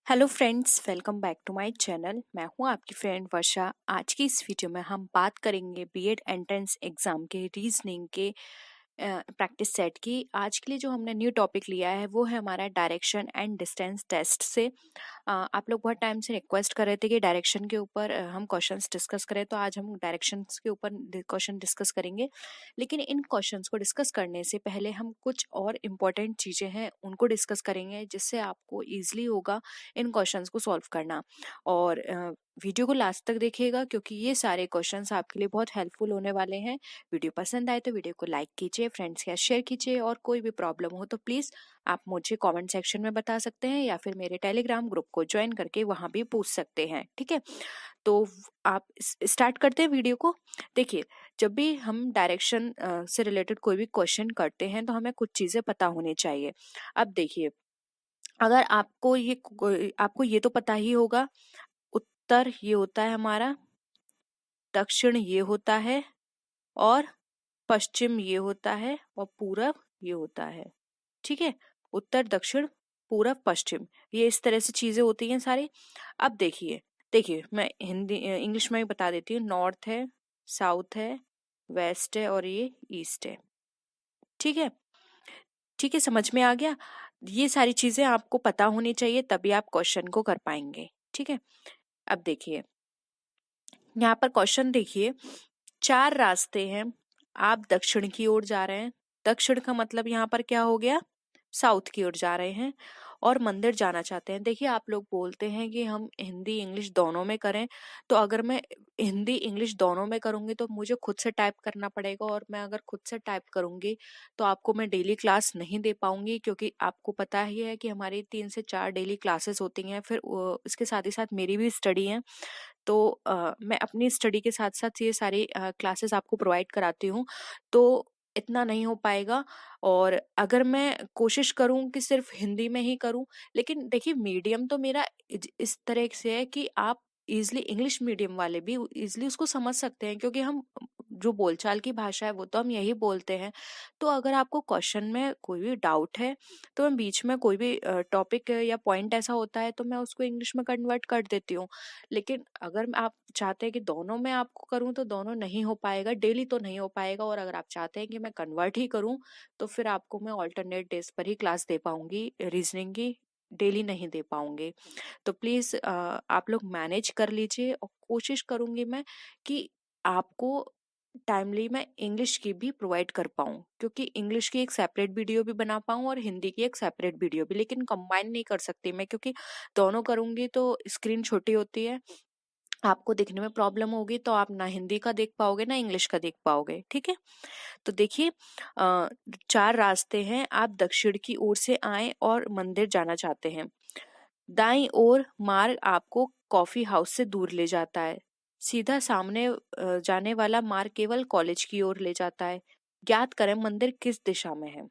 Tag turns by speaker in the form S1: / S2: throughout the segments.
S1: Hello friends, welcome back to my channel. मैं हूं आपकी फ्रेंड वर्षा। आज की इस वीडियो में हम बात करेंगे बीएड एंट्रेंस एग्जाम के रीजनिंग के प्रैक्टिस सेट की। आज के लिए जो हमने न्यू टॉपिक लिया है वो है हमारा डायरेक्शन एंड डिस्टेंस टेस्ट से। आप लोग बहुत टाइम से रिक्वेस्ट कर रहे थे कि डायरेक्शन के ऊपर हम क्वेश्चंस डिस्कस करें, तो आज हम डायरेक्शंस के ऊपर क्वेश्चन डिस्कस करेंगे। लेकिन इन क्वेश्चंस को डिस्कस करने से पहले हम कुछ और इम्पोर्टेंट चीज़ें हैं उनको डिस्कस करेंगे, जिससे आपको ईजिली होगा इन क्वेश्चंस को सॉल्व करना। और वीडियो को लास्ट तक देखिएगा, क्योंकि ये सारे क्वेश्चंस आपके लिए बहुत हेल्पफुल होने वाले हैं। वीडियो पसंद आए तो वीडियो को लाइक कीजिए, फ्रेंड्स के साथ शेयर कीजिए, और कोई भी प्रॉब्लम हो तो प्लीज़ आप मुझे कमेंट सेक्शन में बता सकते हैं, या फिर मेरे टेलीग्राम ग्रुप को ज्वाइन करके वहां भी पूछ सकते हैं। ठीक है, तो आप स्टार्ट करते हैं वीडियो को। देखिए, जब भी हम डायरेक्शन से रिलेटेड कोई भी क्वेश्चन करते हैं तो हमें कुछ चीज़ें पता होनी चाहिए। अब देखिए, अगर आपको ये तो पता ही होगा, उत्तर ये होता है हमारा, दक्षिण ये होता है, और पश्चिम ये होता है, और पूरब ये होता है। ठीक है, उत्तर दक्षिण पूरब पश्चिम, ये इस तरह से चीजें होती हैं सारी। अब देखिए देखिए मैं हिंदी इंग्लिश में भी बता देती हूँ। नॉर्थ है, साउथ है, वेस्ट है, और ये ईस्ट है। ठीक है, ठीक है, समझ में आ गया। ये सारी चीजें आपको पता होनी चाहिए, तभी आप क्वेश्चन को कर पाएंगे। ठीक है, अब देखिए, यहाँ पर क्वेश्चन देखिए, 4 रास्ते हैं, आप दक्षिण की ओर जा रहे हैं। दक्षिण का मतलब यहाँ पर क्या हो गया, साउथ की ओर जा रहे हैं, और मंदिर जाना चाहते हैं। देखिए, आप लोग बोलते हैं कि हम हिंदी इंग्लिश दोनों में करें, तो अगर मैं हिंदी इंग्लिश दोनों में करूंगी तो मुझे खुद से टाइप करना पड़ेगा, और मैं अगर खुद से टाइप करूंगी तो आपको मैं डेली क्लास नहीं दे पाऊंगी, क्योंकि आपको पता ही है कि हमारी 3 से 4 डेली क्लासेस होती हैं। फिर इसके साथ ही साथ मेरी भी स्टडी है, तो मैं अपनी स्टडी के साथ साथ ये सारी क्लासेस आपको प्रोवाइड कराती हूँ, तो इतना नहीं हो पाएगा। और अगर मैं कोशिश करूं कि सिर्फ हिंदी में ही करूं, लेकिन देखिए, मीडियम तो मेरा इस तरह से है कि आप इजिली इंग्लिश मीडियम वाले भी इजिली उसको समझ सकते हैं, क्योंकि हम जो बोलचाल की भाषा है वो तो हम यही बोलते हैं। तो अगर आपको क्वेश्चन में कोई भी डाउट है, तो मैं बीच में कोई भी टॉपिक या पॉइंट ऐसा होता है तो मैं उसको इंग्लिश में कन्वर्ट कर देती हूँ। लेकिन अगर आप चाहते हैं कि दोनों में आपको करूं, तो दोनों नहीं हो पाएगा, डेली तो नहीं हो पाएगा। और अगर आप चाहते हैं कि मैं कन्वर्ट ही करूं, तो फिर आपको मैं ऑल्टरनेट डेज पर ही क्लास दे पाऊंगी रीजनिंग की, डेली नहीं दे पाऊंगी। तो प्लीज आप लोग मैनेज कर लीजिए, और कोशिश करूंगी मैं कि आपको टाइमली मैं इंग्लिश की भी प्रोवाइड कर पाऊँ, क्योंकि इंग्लिश की एक सेपरेट वीडियो भी बना पाऊँ और हिंदी की एक सेपरेट वीडियो भी। लेकिन कंबाइन नहीं कर सकती मैं, क्योंकि दोनों करूंगी तो स्क्रीन छोटी होती है, आपको देखने में प्रॉब्लम होगी, तो आप ना हिंदी का देख पाओगे ना इंग्लिश का देख पाओगे। ठीक है, तो देखिए, 4 रास्ते हैं, आप दक्षिण की ओर से आए और मंदिर जाना चाहते हैं। दाईं ओर मार्ग आपको कॉफी हाउस से दूर ले जाता है। सीधा सामने जाने वाला मार्ग केवल कॉलेज की ओर ले जाता है। ज्ञात करें मंदिर किस दिशा में है।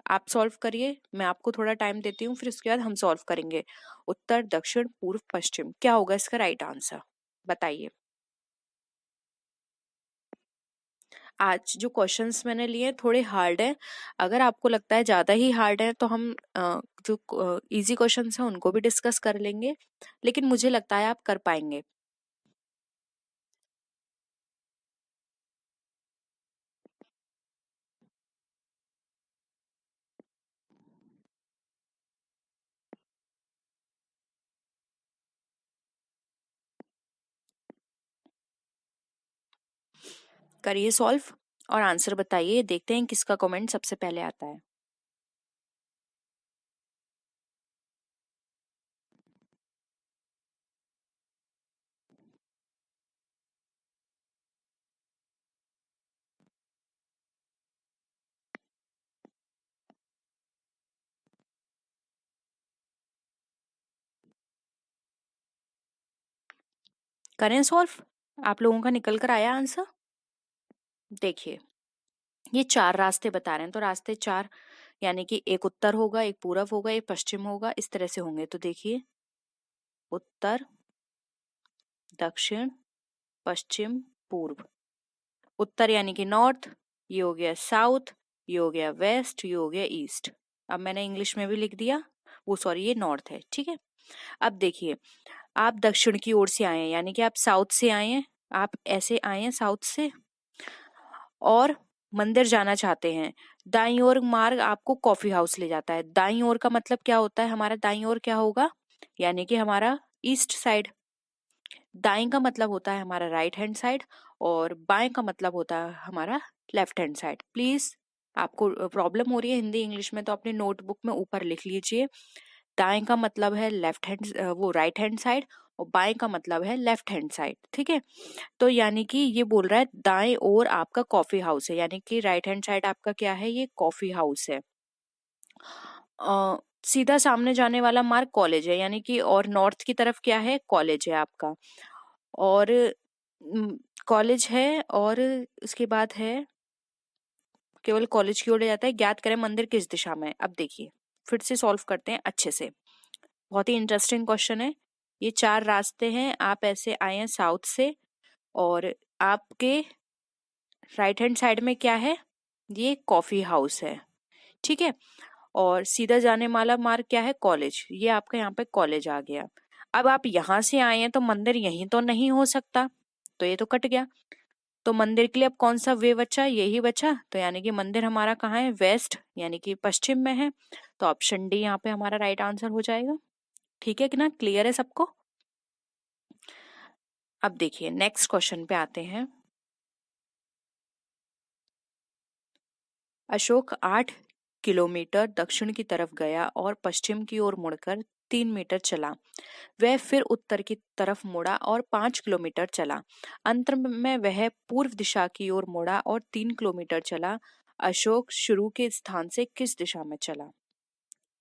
S1: आप सॉल्व करिए, मैं आपको थोड़ा टाइम देती हूँ, फिर उसके बाद हम सॉल्व करेंगे। उत्तर दक्षिण पूर्व पश्चिम, क्या होगा इसका राइट आंसर, बताइए। आज जो क्वेश्चंस मैंने लिए थोड़े हार्ड हैं। अगर आपको लगता है ज्यादा ही हार्ड है तो हम जो इजी क्वेश्चंस हैं उनको भी डिस्कस कर लेंगे, लेकिन मुझे लगता है आप कर पाएंगे। करिए सॉल्व और आंसर बताइए, देखते हैं किसका कमेंट सबसे पहले आता है। करें सॉल्व, आप लोगों का निकल कर आया आंसर। देखिए, ये 4 रास्ते बता रहे हैं, तो रास्ते 4 यानी कि एक उत्तर होगा, एक पूरब होगा, एक पश्चिम होगा, इस तरह से होंगे। तो देखिए, उत्तर दक्षिण पश्चिम पूर्व। उत्तर यानी कि नॉर्थ, ये हो गया साउथ, ये हो गया वेस्ट, ये हो गया ईस्ट। अब मैंने इंग्लिश में भी लिख दिया, वो सॉरी ये नॉर्थ है। ठीक है, अब देखिए, आप दक्षिण की ओर से आए हैं, यानी कि आप साउथ से आए हैं, आप ऐसे आए हैं साउथ से और मंदिर जाना चाहते हैं। दाईं ओर मार्ग आपको कॉफी हाउस ले जाता है। दाईं ओर का मतलब क्या होता है, हमारा दाईं ओर क्या होगा, यानी कि हमारा ईस्ट साइड। दाएं का मतलब होता है हमारा राइट हैंड साइड और बाएं का मतलब होता है हमारा लेफ्ट हैंड साइड। प्लीज, आपको प्रॉब्लम हो रही है हिंदी इंग्लिश में तो अपने नोटबुक में ऊपर लिख लीजिए। दाएं का मतलब है लेफ्ट हैंड, वो राइट हैंड साइड, और बाएं का मतलब है लेफ्ट हैंड साइड। ठीक है, तो यानी कि ये बोल रहा है दाएं ओर आपका कॉफी हाउस है, यानी कि राइट हैंड साइड आपका क्या है, ये कॉफी हाउस है। सीधा सामने जाने वाला मार्ग कॉलेज है, यानी कि और नॉर्थ की तरफ क्या है, कॉलेज है आपका। और कॉलेज है और उसके बाद है केवल कॉलेज की ओर ले जाता है। ज्ञात करें मंदिर किस दिशा में है। अब देखिए, फिर से सॉल्व करते हैं अच्छे से। बहुत ही इंटरेस्टिंग क्वेश्चन है। ये 4 रास्ते हैं, आप ऐसे आए हैं साउथ से और आपके राइट हैंड साइड में क्या है, ये कॉफी हाउस है। ठीक है, और सीधा जाने वाला मार्ग क्या है, कॉलेज। ये आपका यहाँ पे कॉलेज आ गया। अब आप यहाँ से आए हैं तो मंदिर यहीं तो नहीं हो सकता, तो ये तो कट गया। तो मंदिर के लिए अब कौन सा वे बचा, यही बचा। तो यानी कि मंदिर हमारा कहाँ है, वेस्ट, यानी कि पश्चिम में है। तो ऑप्शन डी यहाँ पे हमारा राइट आंसर हो जाएगा। ठीक है कि ना, क्लियर है सबको। अब देखिए नेक्स्ट क्वेश्चन पे आते हैं। अशोक 8 किलोमीटर दक्षिण की तरफ गया और पश्चिम की ओर मुड़कर 3 मीटर चला। वह फिर उत्तर की तरफ मुड़ा और 5 किलोमीटर चला। अंत में वह पूर्व दिशा की ओर मुड़ा और 3 किलोमीटर चला। अशोक शुरू के स्थान से किस दिशा में चला।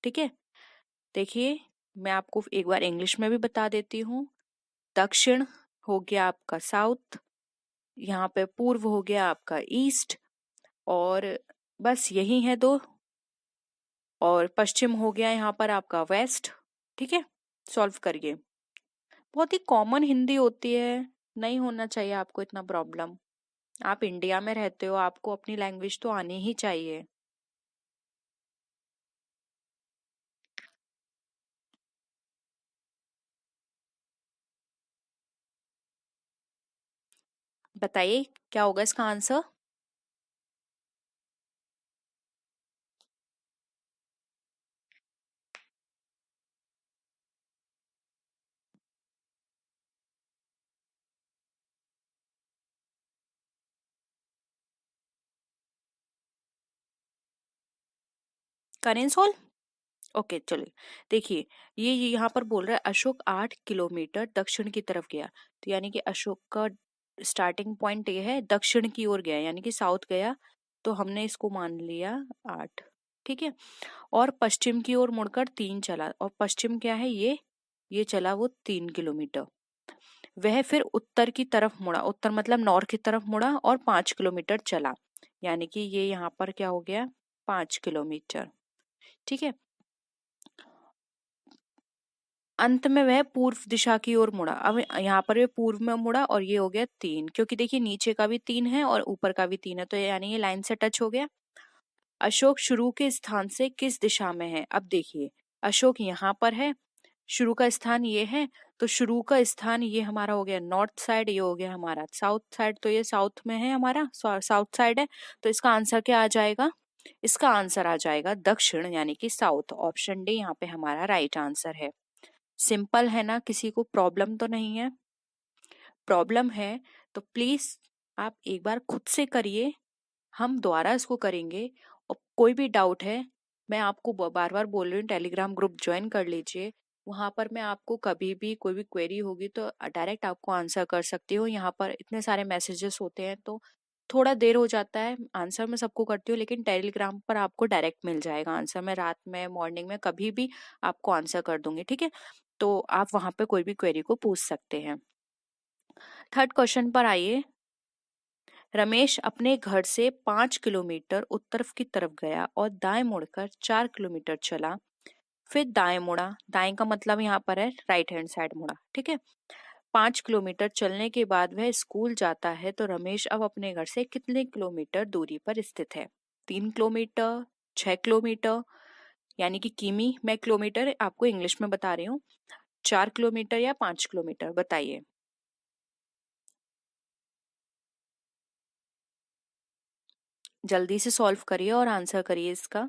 S1: ठीक है, देखिए मैं आपको एक बार इंग्लिश में भी बता देती हूँ। दक्षिण हो गया आपका साउथ, यहाँ पे पूर्व हो गया आपका ईस्ट, और बस यही है दो, और पश्चिम हो गया यहाँ पर आपका वेस्ट। ठीक है, सॉल्व करिए। बहुत ही कॉमन हिंदी होती है, नहीं होना चाहिए आपको इतना प्रॉब्लम। आप इंडिया में रहते हो, आपको अपनी लैंग्वेज तो आनी ही चाहिए। बताइए क्या होगा इसका आंसर। करें सॉल्व। ओके चलिए, देखिए ये यहाँ पर बोल रहा है अशोक 8 किलोमीटर दक्षिण की तरफ गया। तो यानी कि अशोक का स्टार्टिंग पॉइंट ये है, दक्षिण की ओर गया यानी कि साउथ गया, तो हमने इसको मान लिया 8। ठीक है, और पश्चिम की ओर मुड़कर 3 चला, और पश्चिम क्या है, ये चला वो 3 किलोमीटर। वह फिर उत्तर की तरफ मुड़ा, उत्तर मतलब नॉर्थ की तरफ मुड़ा और 5 किलोमीटर चला, यानी कि ये यहाँ पर क्या हो गया, 5 किलोमीटर। ठीक है, अंत में वह पूर्व दिशा की ओर मुड़ा। अब यहाँ पर ये पूर्व में मुड़ा और ये हो गया 3, क्योंकि देखिए नीचे का भी 3 है और ऊपर का भी 3 है, तो यानी ये लाइन से टच हो गया। अशोक शुरू के स्थान से किस दिशा में है। अब देखिए अशोक यहाँ पर है, शुरू का स्थान ये है, तो शुरू का स्थान ये हमारा हो गया नॉर्थ साइड, ये हो गया हमारा साउथ साइड, तो ये साउथ में है, हमारा साउथ साइड है। तो इसका आंसर क्या आ जाएगा, इसका आंसर आ जाएगा दक्षिण, यानी कि साउथ। ऑप्शन डी यहाँ पे हमारा राइट आंसर है। सिंपल है ना, किसी को प्रॉब्लम तो नहीं है। प्रॉब्लम है तो प्लीज आप एक बार खुद से करिए, हम दोबारा इसको करेंगे। और कोई भी डाउट है, मैं आपको बार बार बोल रही हूँ, टेलीग्राम ग्रुप ज्वाइन कर लीजिए। वहां पर मैं आपको कभी भी कोई भी क्वेरी होगी तो डायरेक्ट आपको आंसर कर सकती हूँ। यहाँ पर इतने सारे मैसेजेस होते हैं तो थोड़ा देर हो जाता है, आंसर मैं सबको करती हूँ, लेकिन टेलीग्राम पर आपको डायरेक्ट मिल जाएगा आंसर। मैं रात में मॉर्निंग में कभी भी आपको आंसर कर दूंगी। ठीक है, तो आप वहां पे कोई भी क्वेरी को पूछ सकते हैं। थर्ड क्वेश्चन पर आइए। रमेश अपने घर से 5 किलोमीटर उत्तर की तरफ गया और दाएं मुड़कर 4 किलोमीटर चला, फिर दाएं मुड़ा। दाएं का मतलब यहाँ पर है राइट हैंड साइड मुड़ा। ठीक है, 5 किलोमीटर चलने के बाद वह स्कूल जाता है। तो रमेश अब अपने घर से कितने किलोमीटर दूरी पर स्थित है, 3 किलोमीटर, 6 किलोमीटर, यानी कि किमी, मैं किलोमीटर आपको इंग्लिश में बता रही हूँ। 4 किलोमीटर या 5 किलोमीटर, बताइए। जल्दी से सॉल्व करिए और आंसर करिए इसका।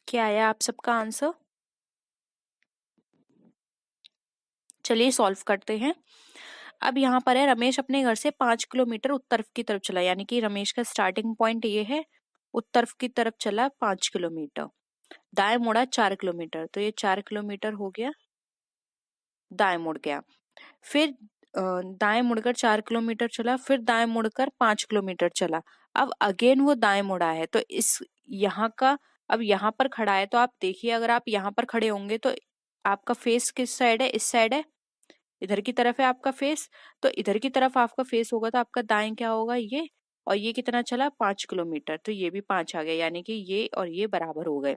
S1: क्या आया आप सबका आंसर? चलिए सॉल्व करते हैं। अब यहाँ पर है, रमेश अपने घर से 5 किलोमीटर उत्तर की तरफ चला, यानी कि रमेश का स्टार्टिंग पॉइंट ये है, उत्तर की तरफ चला 5 किलोमीटर, दाएं मुड़ा 4 किलोमीटर, तो ये 4 किलोमीटर हो गया, दाएं मुड़ गया। फिर दाएं मुड़कर 4 किलोमीटर चला, फिर दाएं मुड़कर 5 किलोमीटर चला। अब अगेन वो दाएं मुड़ा है, तो इस यहाँ का, अब यहाँ पर खड़ा है, तो आप देखिए अगर आप यहाँ पर खड़े होंगे तो आपका फेस किस साइड है? इस साइड है, इधर की तरफ है आपका फेस, तो इधर की तरफ आपका फेस होगा तो आपका दाएं क्या होगा? ये। और ये कितना चला? 5 किलोमीटर, तो ये भी 5 आ गया, यानी कि ये और ये बराबर हो गए।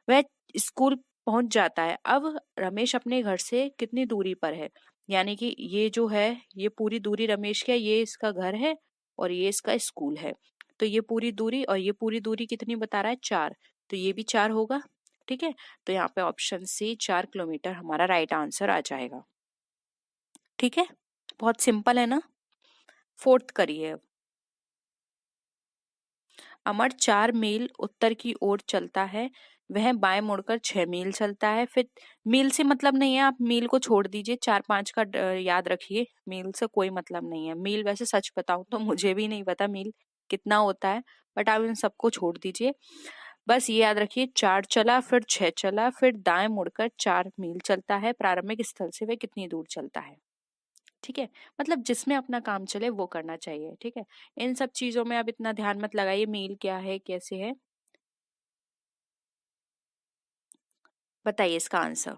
S1: वह स्कूल पहुंच जाता है। अब रमेश अपने घर से कितनी दूरी पर है? यानी कि ये जो है, ये पूरी दूरी रमेश की है, ये इसका घर है और ये इसका स्कूल है, तो ये पूरी दूरी और ये पूरी दूरी कितनी बता रहा है? 4, तो ये भी 4 होगा। ठीक है, तो यहाँ पे ऑप्शन सी 4 किलोमीटर हमारा राइट आंसर आ जाएगा। ठीक है, बहुत सिंपल है ना। फोर्थ करिए। अमर 4 मील उत्तर की ओर चलता है, वह बाएं मुड़कर 6 मील चलता है। फिर मील से मतलब नहीं है, आप मील को छोड़ दीजिए, 4-5 का याद रखिए, मील से कोई मतलब नहीं है। मील वैसे सच बताऊं तो मुझे भी नहीं पता मील कितना होता है, बट आप इन सबको छोड़ दीजिए। बस ये याद रखिए, 4 चला, फिर 6 चला, फिर दाएं मुड़कर 4 मील चलता है। प्रारंभिक स्थल से वह कितनी दूर चलता है? ठीक है, मतलब जिसमें अपना काम चले वो करना चाहिए। ठीक है, इन सब चीजों में अब इतना ध्यान मत लगाइए, मील क्या है कैसे है। बताइए इसका आंसर।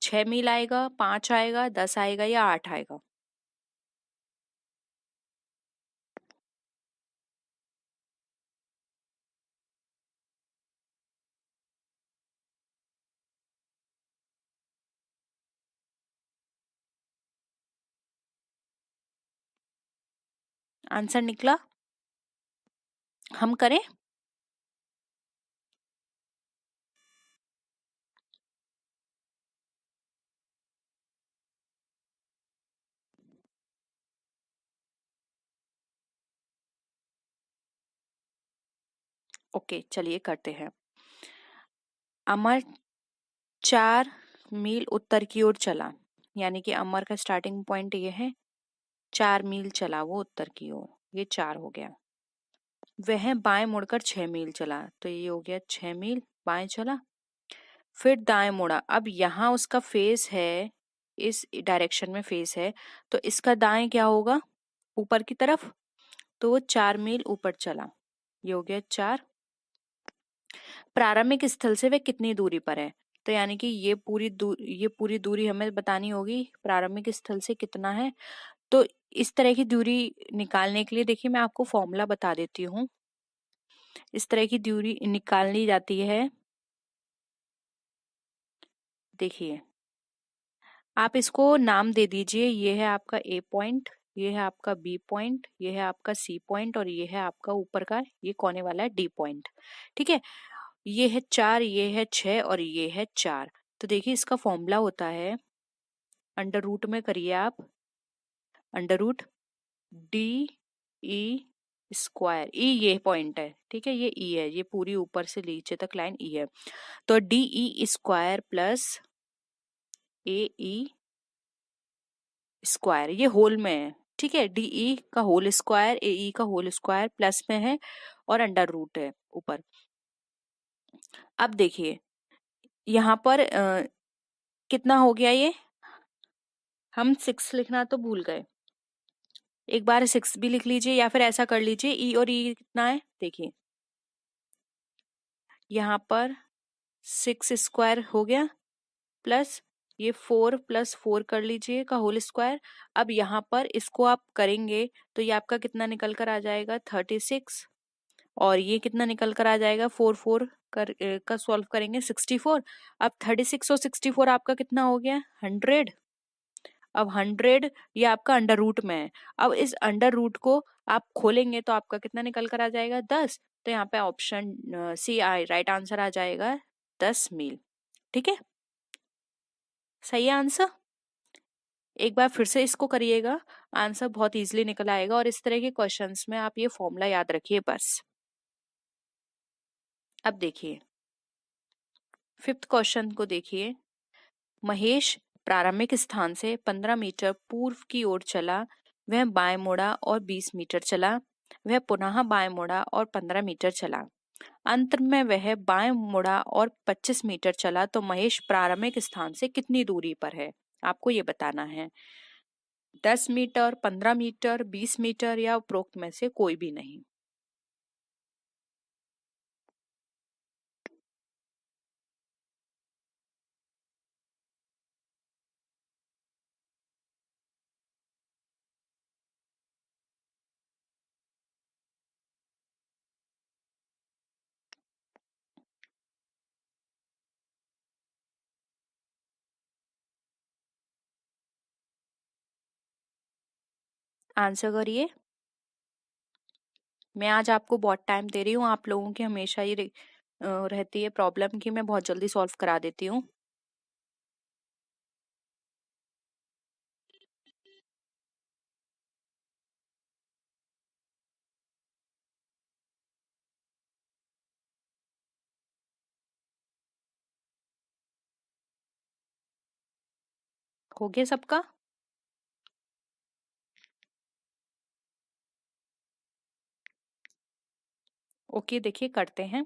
S1: 6 मील आएगा, 5 आएगा, 10 आएगा या 8 आएगा? आंसर निकला? हम करें? ओके, चलिए करते हैं। अमर 4 मील उत्तर की ओर चला, यानी कि अमर का स्टार्टिंग पॉइंट ये है, 4 मील चला वो उत्तर की ओर, ये 4 हो गया। वह बाएं मुड़कर 6 मील चला, तो ये हो गया 6 मील बाएं चला। फिर दाएं मुड़ा, अब यहाँ उसका फेस है, इस डायरेक्शन में फेस है, तो इसका दाएं क्या होगा? ऊपर की तरफ, तो वो 4 मील ऊपर चला, ये हो गया 4। प्रारंभिक स्थल से वह कितनी दूरी पर है? तो यानी कि ये पूरी दूरी हमें बतानी होगी, प्रारंभिक स्थल से कितना है। तो इस तरह की दूरी निकालने के लिए देखिए मैं आपको फॉर्मूला बता देती हूँ। इस तरह की दूरी निकालनी जाती है, देखिए आप इसको नाम दे दीजिए, ये है आपका ए पॉइंट, ये है आपका बी पॉइंट, ये है आपका सी पॉइंट और ये है आपका ऊपर का ये कोने वाला है डी पॉइंट। ठीक है, ये है 4, ये है 6 और ये है 4। तो देखिए इसका फॉर्मूला होता है, अंडर रूट में करिए आप, under root D E square, E ये पॉइंट है, ठीक है, ये ई है, ये पूरी ऊपर से नीचे तक लाइन ई है, तो डी ई स्क्वायर प्लस ए ई स्क्वायर, ये होल में है। ठीक है, डीई का होल स्क्वायर, एई का होल स्क्वायर प्लस में है और अंडर रूट है ऊपर। अब देखिए यहाँ पर कितना हो गया ये, हम 6 लिखना तो भूल गए, एक बार 6 भी लिख लीजिए, या फिर ऐसा कर लीजिए, ई और ई कितना है देखिए, यहाँ पर 6 स्क्वायर हो गया, प्लस ये 4 प्लस 4 कर लीजिए का होल स्क्वायर। अब यहाँ पर इसको आप करेंगे तो ये आपका कितना निकल कर आ जाएगा 36, और ये कितना निकल कर आ जाएगा 4 4 का सॉल्व करेंगे 64। अब 36 और 64 आपका कितना हो गया 100। अब 100 ये आपका अंडर रूट में है। अब इस अंडर रूट को आप खोलेंगे तो आपका कितना निकल कर आ जाएगा 10। तो यहाँ पे ऑप्शन सी आई राइट आंसर आ जाएगा 10 मील। ठीक है, सही है आंसर। एक बार फिर से इसको करिएगा, आंसर बहुत इजीली निकल आएगा। और इस तरह के क्वेश्चंस में आप ये फॉर्मूला याद रखिए बस। अब देखिए 5th क्वेश्चन को देखिए। महेश प्रारंभिक स्थान से 15 मीटर पूर्व की ओर चला, वह बाएं मुड़ा और 20 मीटर चला, वह पुनः बाएं मुड़ा और 15 मीटर चला, अंत में वह बाएं मुड़ा और 25 मीटर चला। तो महेश प्रारंभिक स्थान से कितनी दूरी पर है, आपको ये बताना है। 10 मीटर, 15 मीटर, 20 मीटर या उपरोक्त में से कोई भी नहीं। आंसर करिए। मैं आज आपको बहुत टाइम दे रही हूँ, आप लोगों की हमेशा ये रहती है प्रॉब्लम कि मैं बहुत जल्दी सॉल्व करा देती हूँ। हो गया सबका? ओके, देखिए करते हैं।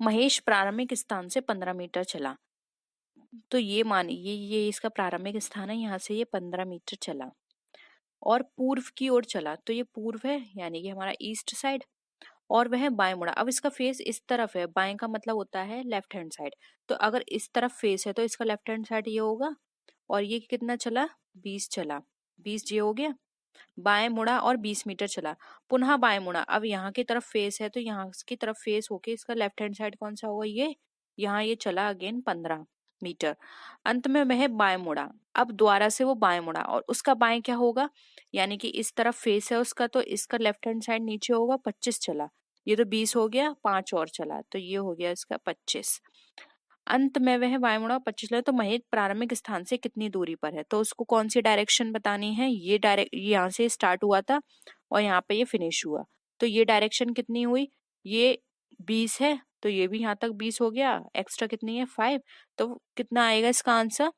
S1: महेश प्रारंभिक स्थान से 15 मीटर चला, तो ये मानिए ये इसका प्रारंभिक स्थान है, यहाँ से ये 15 मीटर चला और पूर्व की ओर चला, तो ये पूर्व है यानी कि हमारा ईस्ट साइड, और वह बाएं मुड़ा। अब इसका फेस इस तरफ है, बाएं का मतलब होता है लेफ्ट हैंड साइड, तो अगर इस तरफ फेस है तो इसका लेफ्ट हैंड साइड ये होगा। और ये कितना चला 20 चला, 20 ये हो गया। बाएं मुड़ा और 20 मीटर चला, पुनः बाएं मुड़ा। अब यहाँ की तरफ फेस है तो यहाँ की तरफ फेस होके इसका लेफ्ट हैंड साइड कौन सा होगा, ये यहाँ ये चला अगेन 15 मीटर, अंत में वह बाएं मुड़ा। अब दोबारा से वो बाएं मुड़ा और उसका बाएं क्या होगा, यानी कि इस तरफ फेस है उसका, तो इसका लेफ्ट हैंड साइड नीचे होगा 25 चला, ये तो 20 हो गया, 5 और चला तो ये हो गया इसका 25। अंत में वह बाएं मुड़ा 25 चला, तो महेश प्रारंभिक स्थान से कितनी दूरी पर है, तो उसको कौन सी डायरेक्शन बतानी है। ये डायरेक्ट यहाँ से स्टार्ट हुआ था और यहाँ पे ये फिनिश हुआ, तो ये डायरेक्शन कितनी हुई, ये 20 है तो ये भी यहाँ तक 20 हो गया, एक्स्ट्रा कितनी है 5, तो कितना आएगा इसका आंसर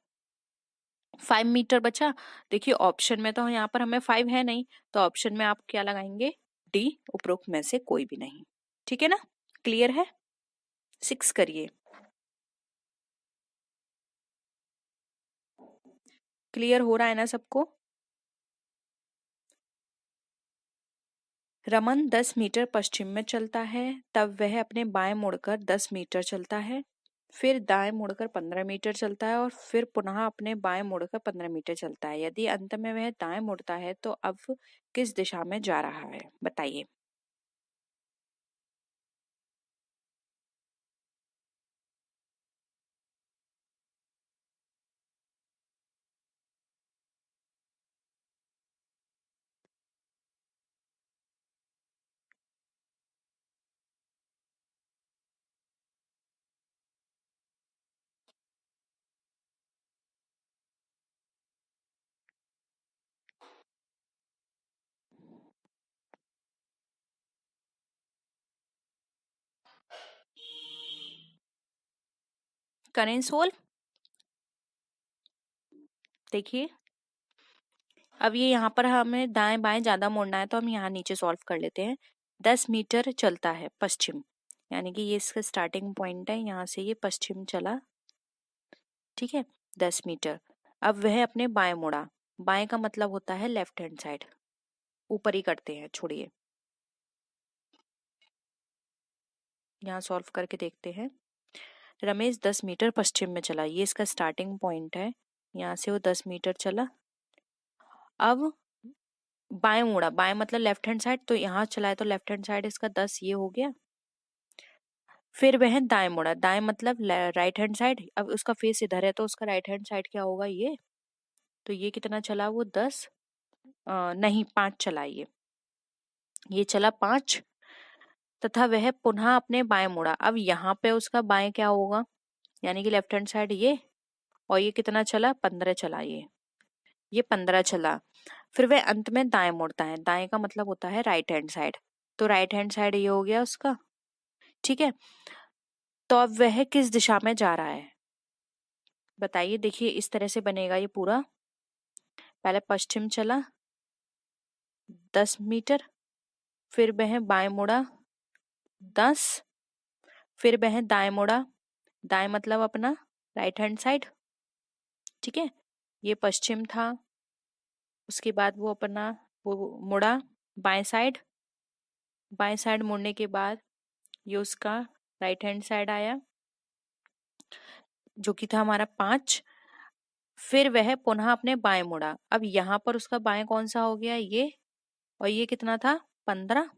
S1: 5 मीटर बचा। देखिए ऑप्शन में तो यहाँ पर हमें 5 है नहीं, तो ऑप्शन में आप क्या लगाएंगे, डी, उपरोक्त में से कोई भी नहीं। ठीक है ना, क्लियर है। 6 करिए। क्लियर हो रहा है ना सबको। रमन 10 मीटर पश्चिम में चलता है, तब वह अपने बाएं मुड़कर 10 मीटर चलता है, फिर दाएं मुड़कर 15 मीटर चलता है और फिर पुनः अपने बाएं मुड़कर 15 मीटर चलता है। यदि अंत में वह दाएं मुड़ता है तो अब किस दिशा में जा रहा है, बताइए। करें सोल्व। देखिए अब ये यहाँ पर हमें दाएं बाएं ज्यादा मोड़ना है तो हम यहाँ नीचे सॉल्व कर लेते हैं। 10 मीटर चलता है पश्चिम, यानी कि ये इसका स्टार्टिंग पॉइंट है, यहाँ से ये पश्चिम चला, ठीक है 10 मीटर। अब वह अपने बाएं मुड़ा, बाएं का मतलब होता है लेफ्ट हैंड साइड, ऊपर ही करते हैं, छोड़िए। यहाँ सॉल्व करके देखते हैं। रमेश 10 मीटर पश्चिम में चला, ये इसका स्टार्टिंग पॉइंट है। यहाँ से वो 10 मीटर चला, अब बाएं मुड़ा, बाएं मतलब लेफ्ट हैंड साइड, तो यहाँ चला है तो लेफ्ट हैंड साइड इसका 10 ये हो गया। फिर वह दाएं मुड़ा, दाएं मतलब राइट हैंड साइड, अब उसका फेस इधर है तो उसका राइट हैंड साइड क्या होगा ये, तो ये कितना चला वो 10 नहीं 5 चला, ये चला 5, तथा वह पुनः अपने बाएं मुड़ा। अब यहाँ पे उसका बाएं क्या होगा, यानी कि लेफ्ट हैंड साइड ये, और ये कितना चला 15 चला, ये 15 चला। फिर वह अंत में दाएं मुड़ता है, दाएं का मतलब होता है राइट हैंड साइड, तो राइट हैंड साइड ये हो गया उसका, ठीक है। तो अब वह किस दिशा में जा रहा है बताइए। देखिए इस तरह से बनेगा ये पूरा, पहले पश्चिम चला 10 मीटर, फिर वह बाएं मुड़ा 10, फिर वह दाएं मुड़ा, दाएं मतलब अपना राइट हैंड साइड, ठीक है, ये पश्चिम था। उसके बाद वो अपना वो मुड़ा बाएं साइड, बाएं साइड मुड़ने के बाद ये उसका राइट हैंड साइड आया, जो कि था हमारा 5। फिर वह पुनः अपने बाएं मुड़ा, अब यहाँ पर उसका बाएं कौन सा हो गया ये, और ये कितना था 15।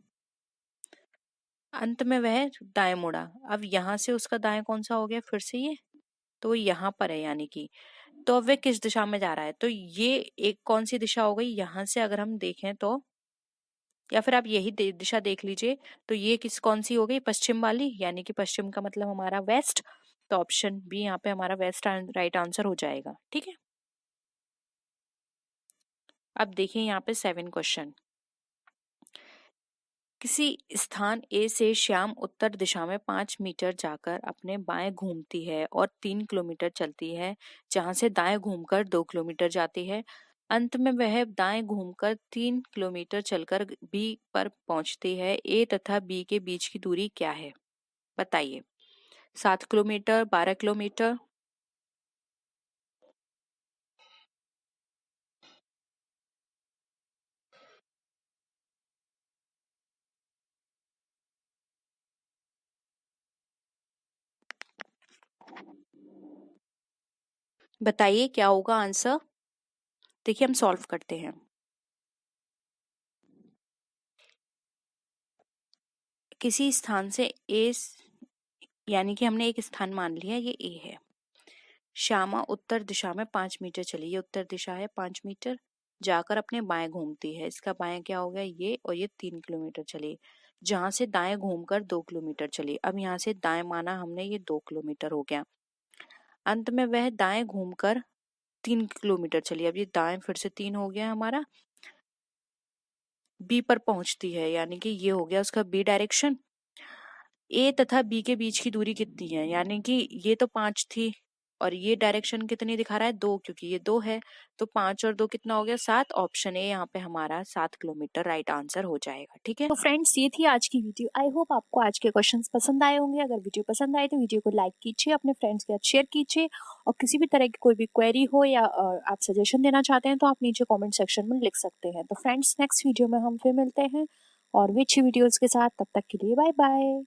S1: अंत में वह दाएं मुड़ा, अब यहाँ से उसका दाएं कौन सा हो गया फिर से ये, तो यहाँ पर है यानी कि, तो अब वह किस दिशा में जा रहा है, तो ये एक कौन सी दिशा हो गई, यहाँ से अगर हम देखें तो, या फिर आप यही दिशा देख लीजिए, तो ये कौन सी हो गई पश्चिम वाली, यानी कि पश्चिम का मतलब हमारा वेस्ट, तो ऑप्शन बी यहाँ पे हमारा वेस्ट राइट आंसर हो जाएगा, ठीक है। अब देखिए यहाँ पे 7 क्वेश्चन। किसी स्थान ए से श्याम उत्तर दिशा में 5 मीटर जाकर अपने बाएं घूमती है और 3 किलोमीटर चलती है, जहां से दाएं घूमकर 2 किलोमीटर जाती है। अंत में वह दाएं घूमकर 3 किलोमीटर चलकर बी पर पहुंचती है। ए तथा बी के बीच की दूरी क्या है बताइए। 7 किलोमीटर, 12 किलोमीटर। बताइए क्या होगा आंसर। देखिए हम सॉल्व करते हैं। किसी स्थान से ए, यानी कि हमने एक स्थान मान लिया ये ए है। श्यामा उत्तर दिशा में 5 मीटर चली, ये उत्तर दिशा है 5 मीटर, जाकर अपने बाएं घूमती है, इसका बाएं क्या हो गया ये, और ये 3 किलोमीटर चली, जहां से दाएं घूमकर 2 किलोमीटर चली। अब यहाँ से दाएं माना हमने, ये 2 किलोमीटर हो गया। अंत में वह दाएं घूमकर 3 किलोमीटर चली, अब ये दाएं फिर से 3 हो गया हमारा, बी पर पहुंचती है, यानी कि ये हो गया उसका बी डायरेक्शन। ए तथा बी के बीच की दूरी कितनी है, यानी कि ये तो 5 थी और ये डायरेक्शन कितनी दिखा रहा है 2, क्योंकि ये 2 है, तो 5 और 2 कितना हो गया 7। ऑप्शन ए यहाँ पे हमारा 7 किलोमीटर राइट आंसर हो जाएगा, ठीक है। तो फ्रेंड्स ये थी आज की वीडियो। आई होप आपको आज के क्वेश्चंस पसंद आए होंगे। अगर वीडियो पसंद आए तो वीडियो को लाइक कीजिए, अपने फ्रेंड्स के साथ शेयर कीजिए, और किसी भी तरह की कोई भी क्वेरी हो या आप सजेशन देना चाहते हैं तो आप नीचे कॉमेंट सेक्शन में लिख सकते हैं। तो फ्रेंड्स नेक्स्ट वीडियो में हम फिर मिलते हैं और भी अच्छी वीडियोज के साथ, तब तक के लिए बाय बाय।